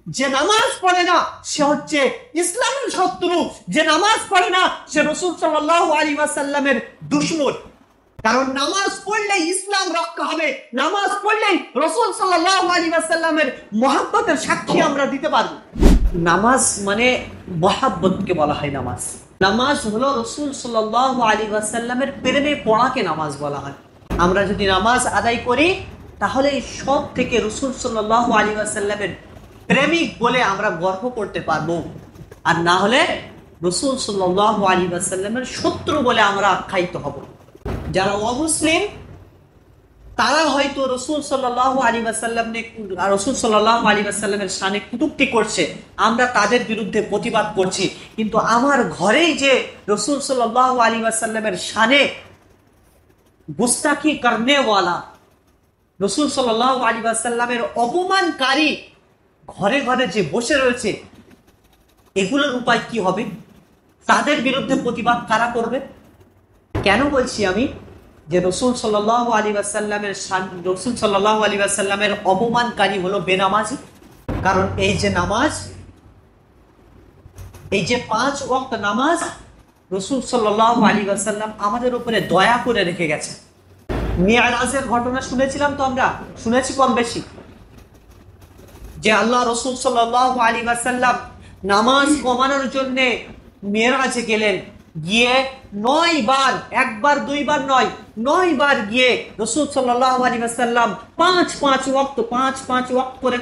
যে নামাজ পড়ে না সে হচ্ছে ইসলামের শত্রু, যে নামাজ পড়ে না সে রাসূল সাল্লাল্লাহু আলাইহি ওয়াসাল্লামের দুশমন। কারণ নামাজ পড়লে ইসলাম রক্ষা হবে, নামাজ পড়লে রাসূল সাল্লাল্লাহু আলাইহি ওয়াসাল্লামের মহব্বতের সাক্ষী আমরা দিতে পারব। নামাজ মানে মহব্বতকে বলা হয় নামাজ। নামাজ হলো রাসূল সাল্লাল্লাহু আলাইহি ওয়াসাল্লামের প্রেমে পড়াকে নামাজ বলা হয়। আমরা যদি নামাজ আদায় করি তাহলে সব থেকে রাসূল সাল্লাল্লাহু আলাইহি ওয়াসাল্লামের প্রেমিক বলে আমরা গর্ব করতে পারবো, আর না হলে রাসূল সাল্লাল্লাহু আলাইহি ওয়াসাল্লামের শত্রু বলে আমরা আখ্যায়িত হব। যারা অমুসলিম তারা হয়তো রাসূল সাল্লাল্লাহু আলাইহি ওয়াসাল্লামের শানে কটূক্তি করছে, আমরা তাদের বিরুদ্ধে প্রতিবাদ করছি, কিন্তু আমার ঘরেই যে রাসূল সাল্লাল্লাহু আলাইহি ওয়াসাল্লামের শানে গুস্তাখি করনে ওয়ালা, রাসূল সাল্লাল্লাহু আলাইহি ওয়াসাল্লামের অপমানকারী ঘরে ঘরে যে বসে রয়েছে, এগুলোর উপায় কি হবে? তাদের বিরুদ্ধে প্রতিবাদ কারা করবে? কেন বলছি আমি যে রাসূল সাল্লাল্লাহু আলাইহি ওয়াসাল্লামের অপমানকারী হলো বেনামাজি? কারণ এই যে নামাজ, এই যে 5 ওয়াক্ত নামাজ রাসূল সাল্লাল্লাহু আলাইহি ওয়াসাল্লাম আমাদের উপরে দয়া করে রেখে গেছে। মিরাজের ঘটনা শুনেছিলাম তো, আমরা শুনেছি কম বেশি, যে আল্লাহ রাসূল সাল্লাল্লাহু আলাইহি ওয়াসাল্লাম নামাজ কমানোর জন্য মিরাজে গেলেন, গিয়ে 9 বার, একবার দুইবার নয়, 9 বার গিয়ে রাসূল সাল্লাল্লাহু আলাইহি ওয়াসাল্লাম 5 ওয়াক্ত করে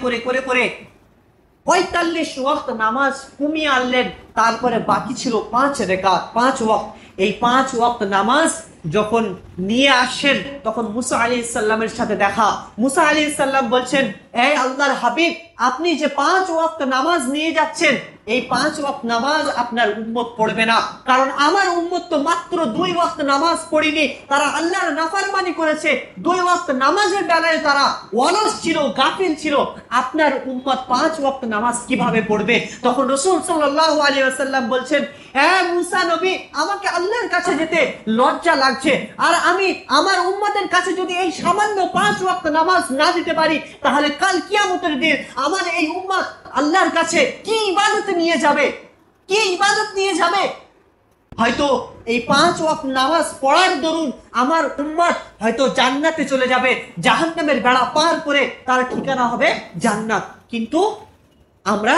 45 ওয়াক্ত নামাজ কমিয়ে আনলেন। তারপরে বাকি ছিল 5 রাকাত, 5 ওয়াক্ত। এই 5 ওয়াক্ত নামাজ যখন নিয়ে আসেন তখন মুসা আলাইহিস সালামের সাথে দেখা। মুসা আলাইহিস সালাম বলছেন, এই আল্লাহর হাবিব, আপনি যে 5 ওয়াক্ত নামাজ নিয়ে যাচ্ছেন, এই 5 ওয়াক্ত নামাজ আপনার উম্মত পড়বে না, কারণ আমার উম্মত তো মাত্র 2 ওয়াক্ত নামাজ পড়েনি, তারা আল্লাহর নাফরমানি করেছে, 2 ওয়াক্ত নামাজের বেলায় তারা অলস ছিল, গাফিল ছিল, আপনার উম্মত 5 ওয়াক্ত নামাজ কিভাবে পড়বে? তখন রাসূল সাল্লাল্লাহু আলাইহি ওয়াসাল্লাম বলছেন, হ্যাঁ মুসা নবী, আমাকে আল্লাহর কাছে যেতে লজ্জা লাগছে, আর আমি আমার উম্মতের কাছে যদি এই সামান্য 5 ওয়াক্ত নামাজ না দিতে পারি, তাহলে কাল কিয়ামতের দিন আমার এই উম্মত আল্লাহর কাছে কি ইবাদত নিয়ে যাবে, কি ইবাদত নিয়ে যাবে? হয়তো এই 5 ওয়াক্ত নামাজ পড়ার দরুন আমার উম্মত হয়তো জান্নাতে চলে যাবে, জাহান্নামের বেড়া পার করে তার ঠিকানা হবে জান্নাত। কিন্তু আমরা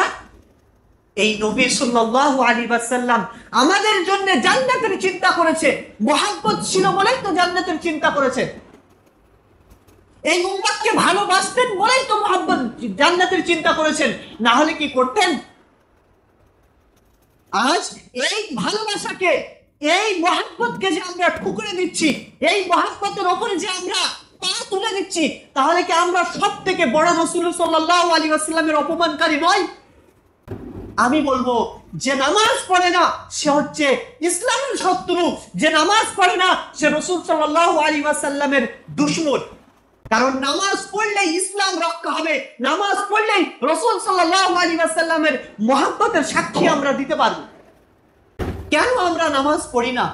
এই নবী সাল্লাল্লাহু আলাইহি ওয়াসাল্লাম আমাদের জন্য জান্নাতের চিন্তা করেছে, মহব্বত ছিল বলেই তো জান্নাতের চিন্তা করেছে, এই উম্মতকে ভালোবাসতেন বলেই তো মহব্বত জান্নাতের চিন্তা করেছেন, না হলে কি করতেন? আজ এই ভালোবাসাকে, এই মহব্বতকে যে আমরা ঠুকরে দিচ্ছি, এই মহব্বতের উপরে যে আমরা পা তুলে দিচ্ছি, তাহলে কি আমরা সব থেকে বড় রাসূল সাল্লাল্লাহু আলাইহি ওয়াসাল্লামের অপমানকারী নয়? আমি বলবো, যে নামাজ পড়ে না সে হচ্ছে ইসলামের শত্রু, যে নামাজ পড়ে না সে রাসূল সাল্লাল্লাহু আলাইহি ওয়াসাল্লামের দুশমন। কারণ নামাজ পড়লে ইসলাম রক্ষা হবে, নামাজ পড়লে রাসূল সাল্লাল্লাহু আলাইহি ওয়াসাল্লামের মহব্বতের সাক্ষী আমরা দিতে পারবো। কেন আমরা নামাজ পড়ি না?